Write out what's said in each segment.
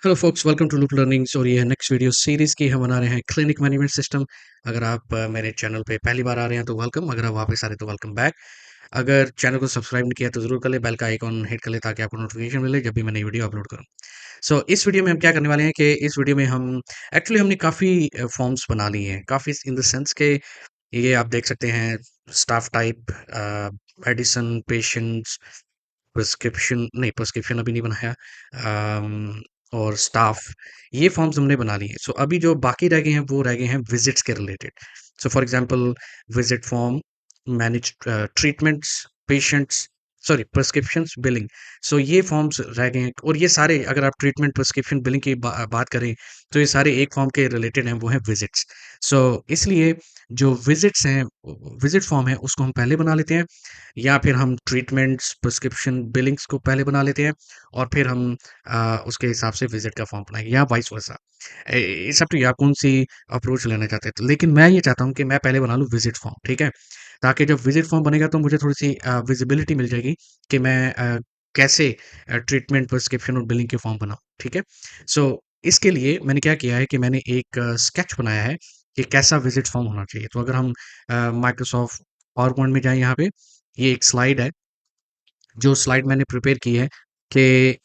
Hello folks, welcome to Loop Learnings. और ये है नेक्स्ट वीडियो सीरीज की। हम बना रहे हैं क्लिनिक मैनेजमेंट सिस्टम। अगर आप मेरे चैनल पे पहली बार आ रहे हैं तो वेलकम, अगर आप वापस आ रहे हैं तो वेलकम बैक। अगर चैनल को सब्सक्राइब नहीं किया तो जरूर कर ले, बेल का आइकॉन हिट कर ले ताकि आपको नोटिफिकेशन मिले जब भी मैं नई वीडियो अपलोड करूँ। सो इस वीडियो में हम क्या करने वाले हैं कि इस वीडियो में हम एक्चुअली हमने काफ़ी फॉर्म्स बना लिए हैं, काफ़ी इन द सेंस के ये आप देख सकते हैं। Staff type, medicine, patients, prescription अभी नहीं बनाया, और स्टाफ, ये फॉर्म्स हमने बना लिए। सो अभी जो बाकी रह गए हैं वो रह गए हैं विजिट्स के related. So for example, visit form, manage treatments, patients, sorry prescriptions, billing. So ये फॉर्म्स रह गए हैं, और ये सारे अगर आप ट्रीटमेंट, प्रिस्क्रिप्शन, बिलिंग की बात करें तो ये सारे एक फॉर्म के रिलेटेड हैं, वो है विजिट्स। सो इसलिए जो विजिट्स हैं, विजिट फॉर्म है उसको हम पहले बना लेते हैं, या फिर हम ट्रीटमेंट्स, प्रिस्क्रिप्शन, बिलिंग्स को पहले बना लेते हैं और फिर हम उसके हिसाब से विजिट का फॉर्म बनाएंगे, या vice versa. It's up to you, आप कौन सी अप्रोच लेना चाहते हैं। तो लेकिन मैं ये चाहता हूँ कि मैं पहले बना लूँ विजिट फॉर्म, ठीक है। ताकि जब विजिट फॉर्म बनेगा तो मुझे थोड़ी सी विजिबिलिटी मिल जाएगी कि मैं कैसे ट्रीटमेंट, प्रिस्क्रिप्शन और बिलिंग के फॉर्म बनाऊँ, ठीक है। सो इसके लिए मैंने क्या किया है कि मैंने एक स्केच बनाया है कि कैसा विजिट फॉर्म होना चाहिए। तो अगर हम माइक्रोसॉफ्ट पावर पॉइंट में जाएं, यहाँ पे ये एक स्लाइड है, जो स्लाइड मैंने प्रिपेयर की है कि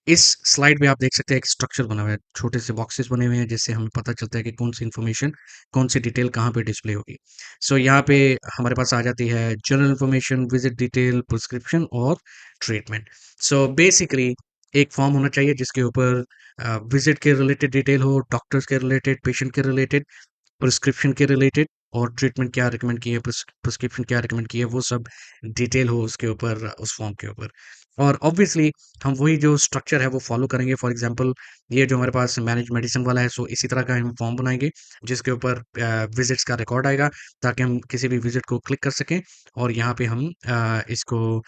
इस स्लाइड में आप देख सकते हैं एक स्ट्रक्चर बना हुआ है, छोटे से बॉक्सेस बने हुए हैं जिससे हमें पता चलता है कि कौन सी इन्फॉर्मेशन, कौन सी डिटेल कहाँ पे डिस्प्ले होगी। सो यहाँ पे हमारे पास आ जाती है general information, visit detail, prescription और ट्रीटमेंट। सो बेसिकली एक फॉर्म होना चाहिए जिसके ऊपर विजिट के रिलेटेड डिटेल हो, डॉक्टर्स के रिलेटेड, पेशेंट के रिलेटेड, प्रिस्क्रिप्शन के रिलेटेड, और ट्रीटमेंट क्या रिकमेंड की है, प्रिस्क्रिप्शन क्या रिकमेंड की है, वो सब डिटेल हो उसके ऊपर, उस फॉर्म के ऊपर। और ऑब्वियसली हम वही जो स्ट्रक्चर है वो फॉलो करेंगे। फॉर एग्जांपल, ये जो हमारे पास मैनेज मेडिसिन वाला है, सो इसी तरह का हम फॉर्म बनाएंगे जिसके ऊपर विजिट्स का रिकॉर्ड आएगा, ताकि हम किसी भी विजिट को क्लिक कर सकें और यहाँ पे हम इसको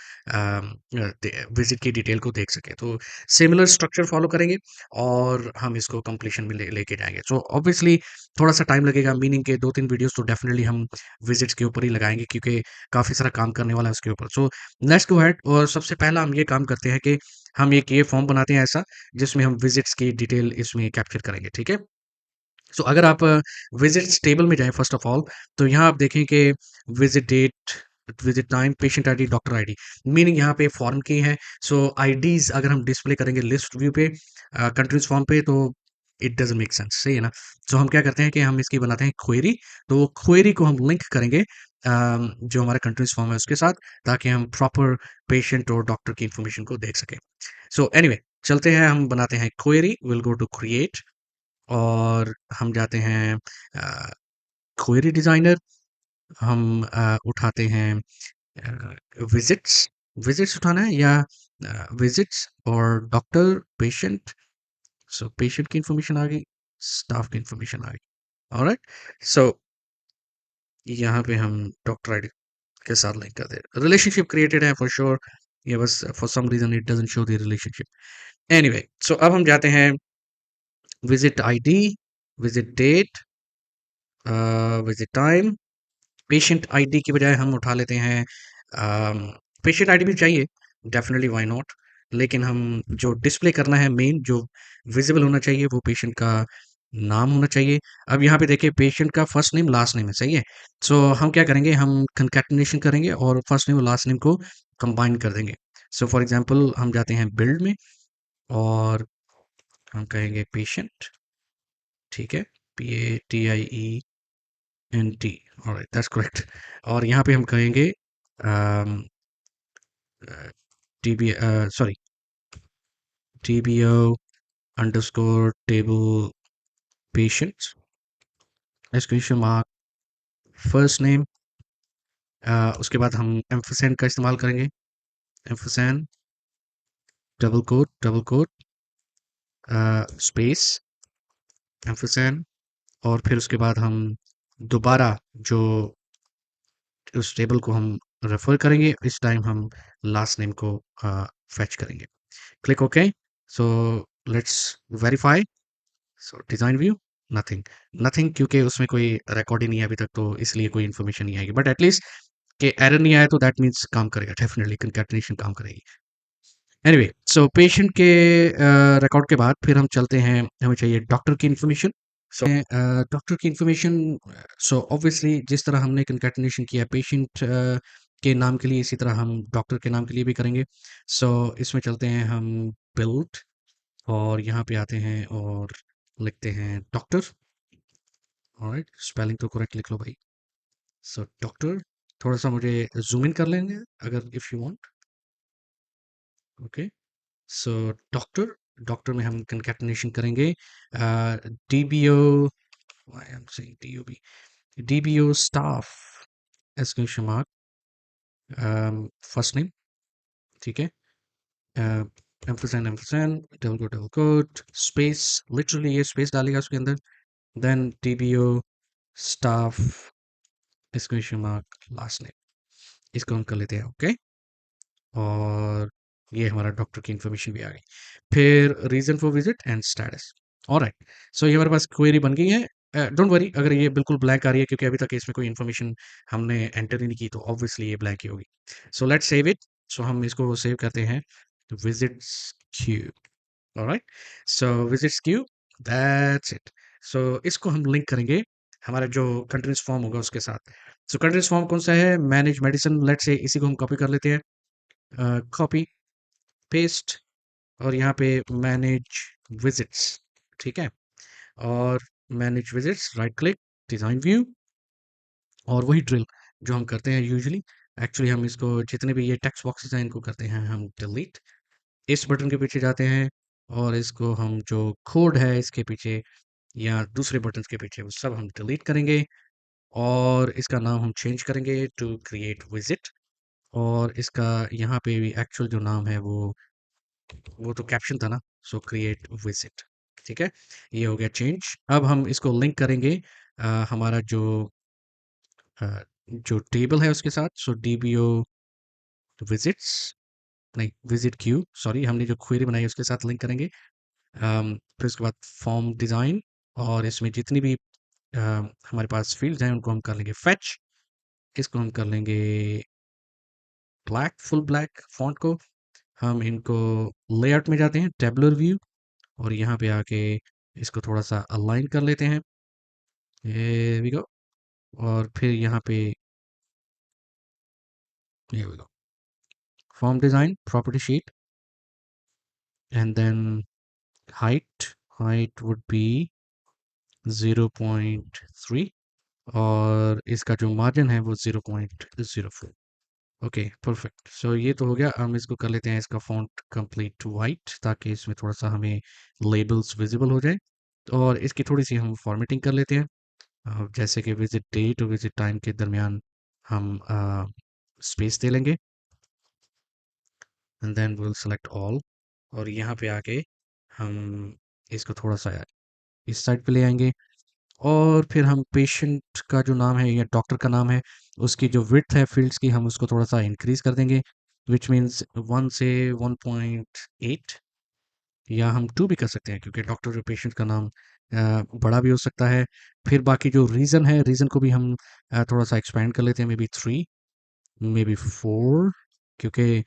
विजिट की डिटेल को देख सकें। तो सिमिलर स्ट्रक्चर फॉलो करेंगे और हम इसको कंप्लीशन में लेके जाएंगे। सो ऑब्वियसली थोड़ा सा टाइम लगेगा, मीनिंग के 2-3 वीडियोस तो डेफिनेटली हम विजिट्स के ऊपर ही लगाएंगे क्योंकि काफ़ी सारा काम करने वाला है उसके ऊपर। सो लेट्स गो अहेड, और सबसे पहला हम ये काम करते हैं कि हम एक ये फॉर्म बनाते हैं ऐसा जिसमें हम विजिट्स की डिटेल इसमें कैप्चर करेंगे, ठीक है। सो अगर आप विजिट्स टेबल में जाएं फर्स्ट ऑफ ऑल, तो यहाँ आप देखें कि visit date, visit time, patient ID, doctor ID, meaning यहाँ पे फॉर्म की है। सो आईडीज अगर हम डिस्प्ले करेंगे लिस्ट व्यू पे, कंट्रीज फॉर्म पे, तो इट डजंट मेक सेंस, सही है ना। सो हम क्या करते हैं कि हम इसकी बनाते हैं क्वेरी। तो वो क्वेरी को हम लिंक करेंगे जो हमारा कंट्रीज फॉर्म है उसके साथ, ताकि हम प्रॉपर पेशेंट और डॉक्टर की इंफॉर्मेशन को देख सकें। सो एनीवे, चलते हैं, हम बनाते हैं query, will go to create, और हम जाते हैं क्वेरी डिज़ाइनर, हम उठाते हैं विजिट्स, विजिट्स उठाना है, या विजिट्स और डॉक्टर, पेशेंट। सो पेशेंट की इंफॉर्मेशन आ गई, स्टाफ की इंफॉर्मेशन आ गई, ऑलराइट। सो यहाँ पे हम डॉक्टर आईडी के साथ लिंक कर दे, रिलेशनशिप क्रिएटेड है फॉर श्योर। ये बस for some reason it doesn't show the relationship. Anyway, so अब हम जाते हैं visit ID, visit date, visit time, patient ID की बजाय हम उठा लेते हैं, पेशेंट आईडी भी चाहिए, डेफिनेटली व्हाई नॉट, लेकिन हम जो डिस्प्ले करना है, मेन जो विजिबल होना चाहिए, वो पेशेंट का नाम होना चाहिए। अब यहाँ पे देखिए पेशेंट का फर्स्ट नेम लास्ट नेम है, सही है। सो हम क्या करेंगे, हम कंकैटिनेशन करेंगे और फर्स्ट नेम और लास्ट नेम को कंबाइन कर देंगे। सो फॉर एग्जांपल हम जाते हैं बिल्ड में और हम कहेंगे पेशेंट, ठीक है, PATIENT, ऑलराइट, दैट्स करेक्ट। और यहाँ पे हम कहेंगे TB, sorry, TBO_table patients, exclamation mark, first name. उसके बाद हम एम्फरसैंड का इस्तेमाल करेंगे, एम्फरसैंड, डबल कोट, स्पेस, एम्फरसैंड, और फिर उसके बाद हम दोबारा जो उस टेबल को हम रेफर करेंगे, इस टाइम हम लास्ट नेम को फेच करेंगे। Click okay. So let's verify. So design view, nothing, nothing, क्योंकि उसमें कोई रिकॉर्ड ही नहीं है अभी तक, तो इसलिए कोई इन्फॉर्मेशन नहीं आएगी, बट एटलीस्ट कि एरर नहीं आया तो दैट मीन्स काम करेगा, डेफिनेटली कंकैटिनेशन काम करेगी। एनीवे सो पेशेंट के रिकॉर्ड के बाद फिर हम चलते हैं, हमें चाहिए डॉक्टर की इन्फॉर्मेशन। सो डॉक्टर की इन्फॉर्मेशन, सो ऑब्वियसली जिस तरह हमने कंकैटिनेशन किया पेशेंट के नाम के लिए, इसी तरह हम डॉक्टर के नाम के लिए भी करेंगे। सो इसमें चलते हैं हम बिल्ड, और यहाँ पे आते हैं और लिखते हैं डॉक्टर। ऑलराइट, स्पेलिंग तो करेक्ट लिख लो भाई। सो डॉक्टर, थोड़ा सा मुझे जूम इन कर लेंगे अगर if you want. Okay, so doctor, doctor में हम कंकैटिनेशन करेंगे DBO, I am saying DOB, DBO staff exclamation mark, first name, ठीक है, ampersand ampersand double quote space, literally ये स्पेस डालेगा उसके अंदर, then DBO staff exclamation mark last name, इसको हम कर लेते हैं ओके। और ये हमारा डॉक्टर की इन्फॉर्मेशन भी आ गई। फिर reason for visit and status. Alright, so ये हमारे पास क्वेरी बन गई है। डोंट वरी अगर ये बिल्कुल ब्लैंक आ रही है, क्योंकि अभी तक इसमें कोई इन्फॉर्मेशन हमने एंटर ही नहीं की, तो ऑब्वियसली ये ब्लैंक ही होगी। So let's save it. So हम इसको सेव करते हैं visits queue. Alright, so visits queue, that's it. So इसको हम लिंक करेंगे हमारा जो कंट्रीज फॉर्म होगा उसके साथ। सो कंट्रीज फॉर्म कौन सा है, मैनेज मेडिसिन, लेट्स से इसी को हम कॉपी कर लेते हैं, कॉपी पेस्ट, और यहाँ पे मैनेज विजिट्स, ठीक है, और manage visits right click, design view, और वही ड्रिल जो हम करते हैं यूजुअली। एक्चुअली हम इसको जितने भी ये टेक्स्ट बॉक्सेस हैं इनको करते हैं हम डिलीट। इस बटन के पीछे जाते हैं और इसको हम जो कोड है इसके पीछे या दूसरे बटन के पीछे वो सब हम डिलीट करेंगे, और इसका नाम हम चेंज करेंगे टू क्रिएट विजिट। और इसका यहाँ पे भी एक्चुअल जो नाम है वो तो कैप्शन था ना, सो क्रिएट विजिट, ठीक है, ये हो गया चेंज। अब हम इसको लिंक करेंगे हमारा अ, जो टेबल है उसके साथ। सो डीबीओ विजिट्स, नहीं विजिट क्यू, सॉरी, हमने जो क्वेरी बनाई है उसके साथ लिंक करेंगे। फिर उसके बाद फॉर्म डिज़ाइन, और इसमें जितनी भी हमारे पास फील्ड्स हैं उनको हम कर लेंगे फेच। इसको हम कर लेंगे ब्लैक, फुल ब्लैक फॉन्ट को। हम इनको लेआउट में जाते हैं, टेबुलर व्यू, और यहाँ पे आके इसको थोड़ा सा अलाइन कर लेते हैं, here we go। और फिर यहाँ पे here we go, form design property sheet, and then height, height would be 0.3, और इसका जो मार्जिन है वो 0.04। ओके परफेक्ट, सो ये तो हो गया। हम इसको कर लेते हैं इसका फॉन्ट कंप्लीट वाइट, ताकि इसमें थोड़ा सा हमें लेबल्स विजिबल हो जाए। और इसकी थोड़ी सी हम फॉर्मेटिंग कर लेते हैं, जैसे कि विजिट डेट और विजिट टाइम के दरमियान हम स्पेस दे लेंगे, and then will select all. और यहाँ पे आके हम इसको थोड़ा सा इस साइड पे ले आएंगे, और फिर हम पेशेंट का जो नाम है या डॉक्टर का नाम है उसकी जो विड्थ है फील्ड्स की, हम उसको थोड़ा सा इंक्रीज कर देंगे, विच मीन्स 1 से 1.8, या हम 2 भी कर सकते हैं, क्योंकि डॉक्टर जो पेशेंट का नाम बड़ा भी हो सकता है। फिर बाकी जो रीज़न है, रीज़न को भी हम थोड़ा सा एक्सपेंड कर लेते हैं, मे बी 3, मे बी 4, क्योंकि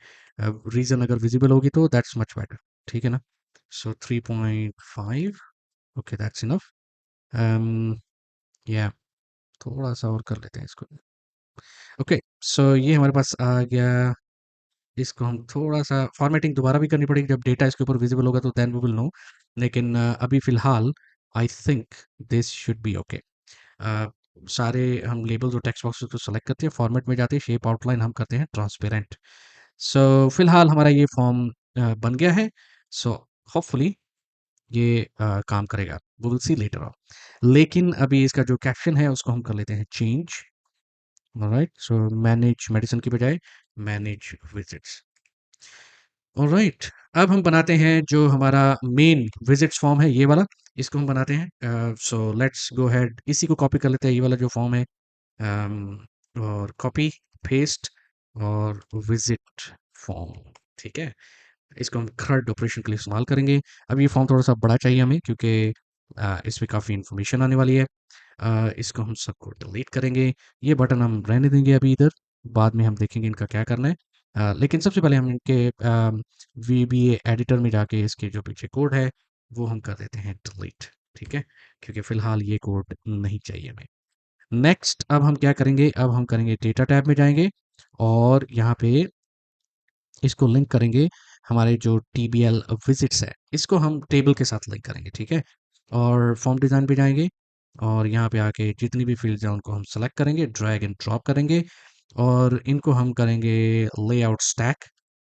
रीज़न अगर विजिबल होगी तो दैट्स मच बेटर, ठीक है ना। सो 3.5, ओके दैट्स इनफ। या थोड़ा सा और कर लेते हैं इसको। ओके, सो ये हमारे पास आ गया। इसको हम थोड़ा सा फॉर्मेटिंग दोबारा भी करनी पड़ेगी जब डेटा इसके ऊपर विजिबल होगा, तो देन वी विल नो। लेकिन अभी फ़िलहाल I think this should be okay. सारे हम लेबल्स और टेक्स्ट बॉक्सेस को सेलेक्ट करते हैं, फॉर्मेट में जाते हैं, शेप आउटलाइन हम करते हैं ट्रांसपेरेंट। सो फिलहाल हमारा ये फॉर्म बन गया है। सो होपफुली ये काम करेगा, we will see later on. लेकिन अभी इसका जो कैप्शन है उसको हम कर लेते हैं चेंज। ऑलराइट, सो मैनेज मेडिसिन की बजाय मैनेज विजिट्स। ऑलराइट, अब हम बनाते हैं जो हमारा मेन विजिट्स फॉर्म है, ये वाला, इसको हम बनाते हैं। सो लेट्स गो अहेड, इसी को कॉपी कर लेते हैं, ये वाला जो फॉर्म है, और कॉपी पेस्ट, और विजिट फॉर्म, ठीक है। इसको हम खर्ड ऑपरेशन के लिए इस्तेमाल करेंगे। अब ये फॉर्म थोड़ा सा बड़ा चाहिए हमें, क्योंकि इसमें काफ़ी इंफॉर्मेशन आने वाली है। इसको हम सबको डिलीट करेंगे, ये बटन हम रहने देंगे अभी इधर, बाद में हम देखेंगे इनका क्या करना है। लेकिन सबसे पहले हम इनके वीबीए एडिटर में जाके इसके जो पीछे कोड है वो हम कर देते हैं डिलीट। ठीक है, क्योंकि फ़िलहाल ये कोड नहीं चाहिए हमें। नेक्स्ट अब हम क्या करेंगे, अब हम करेंगे डेटा टैब में जाएँगे और यहाँ पे इसको लिंक करेंगे हमारे जो टीबीएल विजिट्स है, इसको हम टेबल के साथ लिंक करेंगे। ठीक है, और फॉर्म डिज़ाइन पे जाएँगे और यहाँ पे आके जितनी भी फील्ड्स हैं उनको हम सेलेक्ट करेंगे, ड्रैग एंड ड्रॉप करेंगे और इनको हम करेंगे लेआउट स्टैक।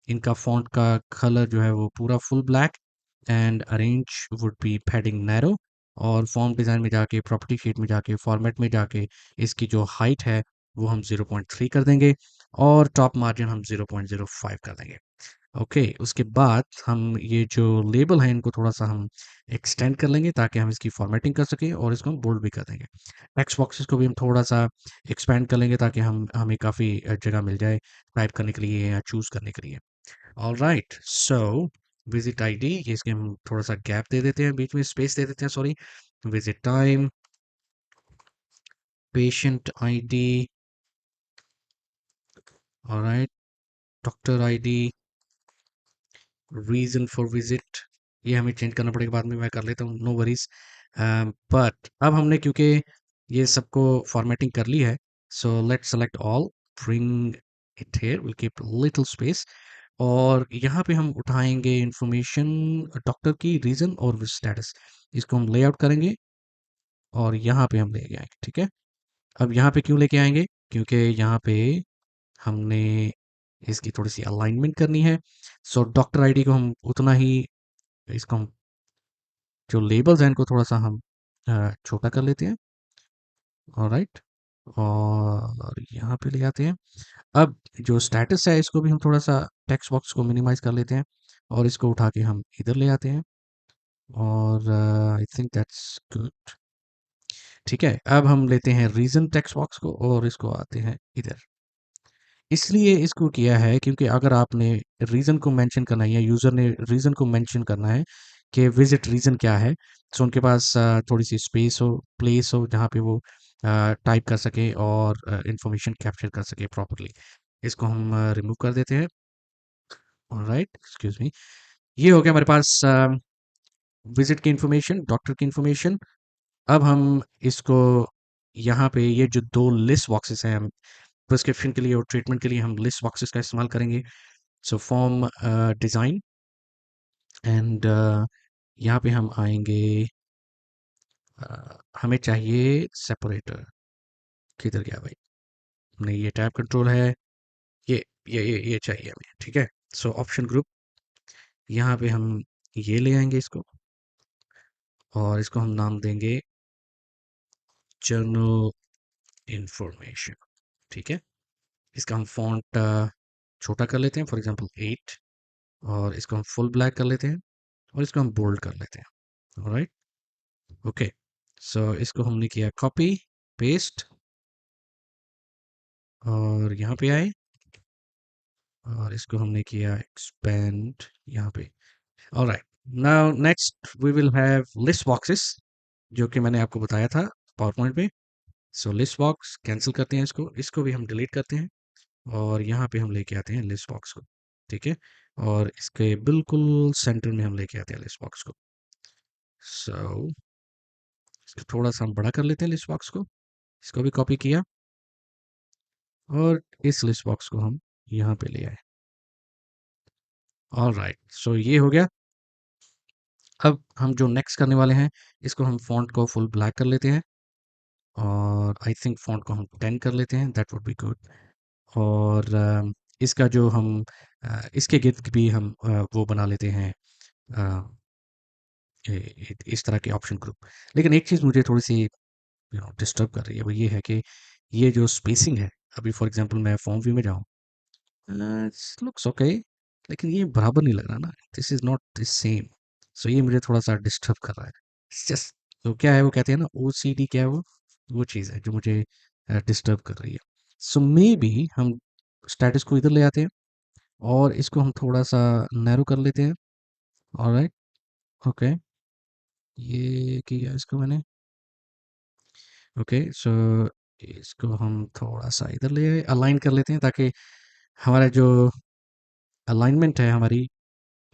इनका फ़ॉन्ट का कलर जो है वो पूरा full black and arrange would be padding narrow. और फॉर्म डिज़ाइन में जाके प्रॉपर्टी शीट में जाके फॉर्मेट में जाके इसकी जो हाइट है वो हम 0.3 कर देंगे और टॉप मार्जिन हम 0.05 कर देंगे। ओके, उसके बाद हम ये जो लेबल है इनको थोड़ा सा हम एक्सटेंड कर लेंगे ताकि हम इसकी फॉर्मेटिंग कर सकें और इसको हम बोल्ड भी कर देंगे। टेक्स्ट बॉक्सेस को भी हम थोड़ा सा एक्सपेंड कर लेंगे ताकि हम हमें काफ़ी जगह मिल जाए टाइप करने के लिए या चूज़ करने के लिए। ऑलराइट, सो विजिट आईडी ये इसके हम थोड़ा सा गैप दे देते हैं, बीच में स्पेस दे देते हैं, sorry. Visit time, patient ID, alright, doctor ID, reason for visit, ये हमें चेंज करना पड़ेगा बाद में, मैं कर लेता हूँ, नो वरीज। बट अब हमने क्योंकि ये सबको फॉर्मेटिंग कर ली है, so let's select all, bring it here, will keep little space और यहाँ पे हम उठाएंगे इंफॉर्मेशन डॉक्टर की, रीज़न और स्टेटस, इसको हम लेआउट करेंगे और यहाँ पे हम लेके आएंगे। ठीक है, अब यहाँ पे क्यों लेके आएंगे, क्योंकि यहाँ पे हमने इसकी थोड़ी सी अलाइनमेंट करनी है। सो डॉक्टर आईडी को हम उतना ही, इसको हम जो लेबल्स हैं इनको थोड़ा सा हम छोटा कर लेते हैं। ऑलराइट, और यहाँ पे ले आते हैं। अब जो स्टेटस है इसको भी हम थोड़ा सा टेक्स्ट बॉक्स को मिनिमाइज कर लेते हैं और इसको उठा के हम इधर ले आते हैं और आई थिंक दैट्स गुड। ठीक है, अब हम लेते हैं रीजन टेक्स्ट बॉक्स को और इसको आते हैं इधर। इसलिए इसको किया है क्योंकि अगर आपने रीज़न को मेंशन करना है या यूज़र ने रीज़न को मेंशन करना है कि विज़िट रीज़न क्या है, सो उनके पास थोड़ी-सी स्पेस हो, प्लेस हो जहाँ पे वो टाइप कर सकें और इन्फॉर्मेशन कैप्चर कर सकें प्रॉपर्ली। इसको हम रिमूव कर देते हैं। Alright, excuse me. ये हो गया हमारे पास विज़िट की इन्फॉर्मेशन, डॉक्टर की इन्फॉर्मेशन। अब हम इसको यहाँ पे ये जो 2 लिस्ट बॉक्सेस हैं, हम प्रिस्क्रिप्शन के लिए और ट्रीटमेंट के लिए हम लिस्ट बॉक्सेस का इस्तेमाल करेंगे। सो फॉर्म डिज़ाइन एंड यहाँ पे हम आएंगे, हमें चाहिए सेपरेटर, किधर गया भाई, नहीं ये टैब कंट्रोल है, ये चाहिए हमें। ठीक है, सो ऑप्शन ग्रुप, यहाँ पे हम ये ले आएंगे इसको और इसको हम नाम देंगे जर्नल इंफॉर्मेशन। ठीक है, इसका हम फॉन्ट छोटा कर लेते हैं, फॉर एग्जांपल 8 और इसको हम फुल ब्लैक कर लेते हैं और इसको हम बोल्ड कर लेते हैं। ऑलराइट, ओके, सो इसको हमने किया कॉपी पेस्ट और यहाँ पे आए और इसको हमने किया एक्सपेंड यहाँ पे। Alright, now next we will have list boxes जो कि मैंने आपको बताया था पावर पॉइंट पे। सो लिस्ट बॉक्स कैंसिल करते हैं, इसको भी हम डिलीट करते हैं और यहाँ पे हम लेके आते हैं लिस्ट बॉक्स को। ठीक है, और इसके बिल्कुल सेंटर में हम लेके आते हैं लिस्ट बॉक्स को। सो इसको थोड़ा सा हम बड़ा कर लेते हैं लिस्ट बॉक्स को, इसको भी कॉपी किया और इस लिस्ट बॉक्स को हम यहाँ पे ले आए। ऑलराइट, सो ये हो गया। अब हम जो नेक्स्ट करने वाले हैं, इसको हम फ़ॉन्ट को फुल ब्लैक कर लेते हैं और आई थिंक फ़ॉन्ट को हम 10 कर लेते हैं, दैट वुड बी गुड। और इसका जो हम इसके गिर्द भी हम वो बना लेते हैं अ, इस तरह के ऑप्शन ग्रुप। लेकिन एक चीज़ मुझे थोड़ी सी डिस्टर्ब कर रही है, वो ये है कि ये जो स्पेसिंग है, अभी फॉर एग्जांपल मैं फॉर्म व्यू में जाऊँ, लुक्स ओके, लेकिन ये बराबर नहीं लग रहा ना, this is not the same. So ये मुझे थोड़ा-सा डिस्टर्ब कर रहा है। जस्ट तो क्या है वो कहते हैं ना ओसीडी, क्या है वो चीज़ है जो मुझे डिस्टर्ब कर रही है। सो मेबी हम स्टेटस को इधर ले आते हैं और इसको हम थोड़ा-सा नैरो कर लेते हैं। ऑलराइट, ओके, ये किया इसको मैंने। ओके, सो इसको हम थोड़ा-सा इधर ले आए, अलाइन कर लेते हैं ताकि हमारा जो अलाइनमेंट है हमारी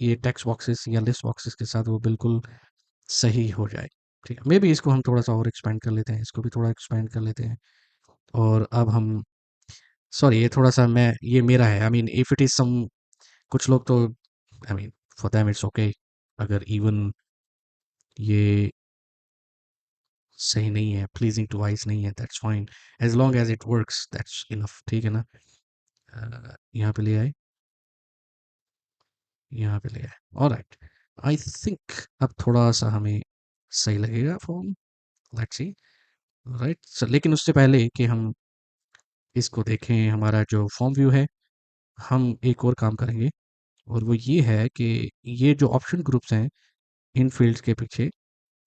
ये टेक्स्ट बॉक्सेस या लिस्ट बॉक्सेस के साथ वो बिल्कुल सही हो जाए। ठीक है, मे बी इसको हम थोड़ा सा और एक्सपेंड कर लेते हैं, इसको भी थोड़ा एक्सपेंड कर लेते हैं। और अब हम, सॉरी ये थोड़ा सा मैं, ये मेरा है, I mean if it is some, कुछ लोग तो, I mean for them it's okay, अगर इवन ये सही नहीं है, प्लीजिंग टू आइज नहीं है, that's fine, as long as it works that's enough. ठीक है ना। यहाँ पे ले आए, यहाँ पे ले आए, ऑलराइट। आई थिंक अब थोड़ा सा हमें सही लगेगा फॉर्म, लेट्स सी। राइट, लेकिन उससे पहले कि हम इसको देखें हमारा जो फॉर्म व्यू है, हम एक और काम करेंगे, और वो ये है कि ये जो ऑप्शन ग्रुप्स हैं इन फील्ड्स के पीछे,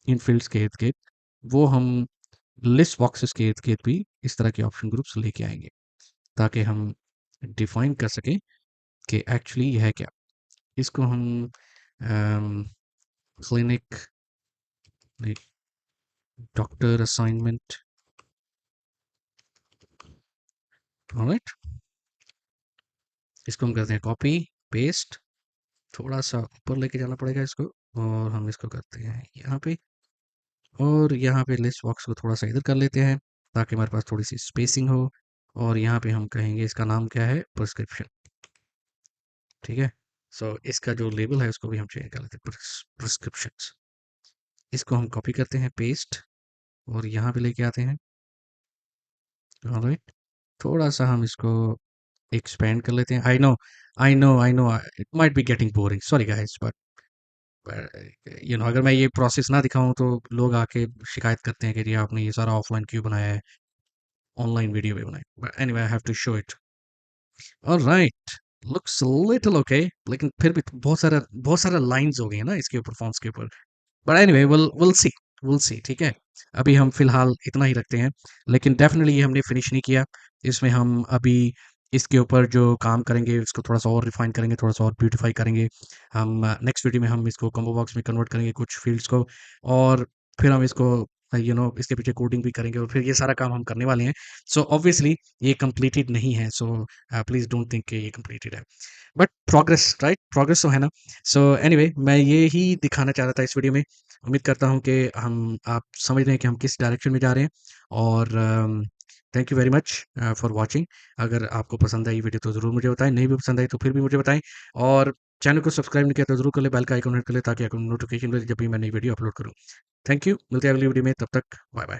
इन फील्ड्स के इर्द गिर्द, वो हम लिस्ट बॉक्सेस के इर्द गिर्द भी इस तरह के ऑप्शन ग्रुप्स लेके आएंगे, ताकि हम डिफाइन कर सकें कि एक्चुअली यह है क्या। इसको हम क्लिनिक, डॉक्टर असाइनमेंट, ऑलराइट, इसको हम करते हैं कॉपी पेस्ट, थोड़ा सा ऊपर लेके जाना पड़ेगा इसको, और हम इसको करते हैं यहाँ पे, और यहाँ पे लिस्ट बॉक्स को थोड़ा सा इधर कर लेते हैं ताकि हमारे पास थोड़ी सी स्पेसिंग हो। और यहाँ पे हम कहेंगे इसका नाम क्या है, प्रिस्क्रिप्शन। ठीक है, सो इसका जो लेबल है उसको भी हम चेंज कर लेते हैं, प्रिस्क्रिप्शन। इसको हम कॉपी करते हैं पेस्ट, और यहाँ पे लेके आते हैं, ऑलराइट। थोड़ा सा हम इसको एक्सपेंड कर लेते हैं। I know it might be getting boring, sorry guys, but अगर मैं ये प्रोसेस ना दिखाऊं तो लोग आके शिकायत करते हैं कि जी आपने ये सारा ऑफलाइन क्यों बनाया है, ऑनलाइन वीडियो भी बनाए, but anyway I have to show it. Alright, looks little okay, लेकिन फिर भी बहुत सारा लाइंस हो गई है ना इसके ऊपर, फॉन्ट्स के ऊपर। बट एनीवे विल सी, ठीक है। अभी हम फिलहाल इतना ही रखते हैं, लेकिन डेफिनेटली ये हमने फिनिश नहीं किया। इसमें हम अभी इसके ऊपर जो काम करेंगे इसको थोड़ा सा और रिफाइन करेंगे, थोड़ा सा और ब्यूटीफाई करेंगे। हम नेक्स्ट वीडियो में हम इसको कॉम्बो बॉक्स में कन्वर्ट करेंगे कुछ फील्ड्स को, और फिर हम इसको इसके पीछे कोडिंग भी करेंगे, और फिर ये सारा काम हम करने वाले हैं। सो ऑब्वियसली ये कंप्लीटेड नहीं है, सो प्लीज़ डोंट थिंक कि ये कंप्लीटेड है, बट प्रोग्रेस, राइट, प्रोग्रेस तो है ना। सो एनीवे मैं ये ही दिखाना चाह रहा था इस वीडियो में। उम्मीद करता हूँ कि हम आप समझ रहे हैं कि हम किस डायरेक्शन में जा रहे हैं। और thank you very much for watching. अगर आपको पसंद आई वीडियो तो ज़रूर मुझे बताएं, नहीं भी पसंद आई तो फिर भी मुझे बताएं, और चैनल को सब्सक्राइब नहीं किया तो ज़रूर कर ले, बेल का आइकन हिट कर ले ताकि आपको नोटिफिकेशन मिले जब भी मैं नई वीडियो अपलोड करूँ। थैंक यू, मिलते हैं अगली वीडियो में, तब तक बाय बाय।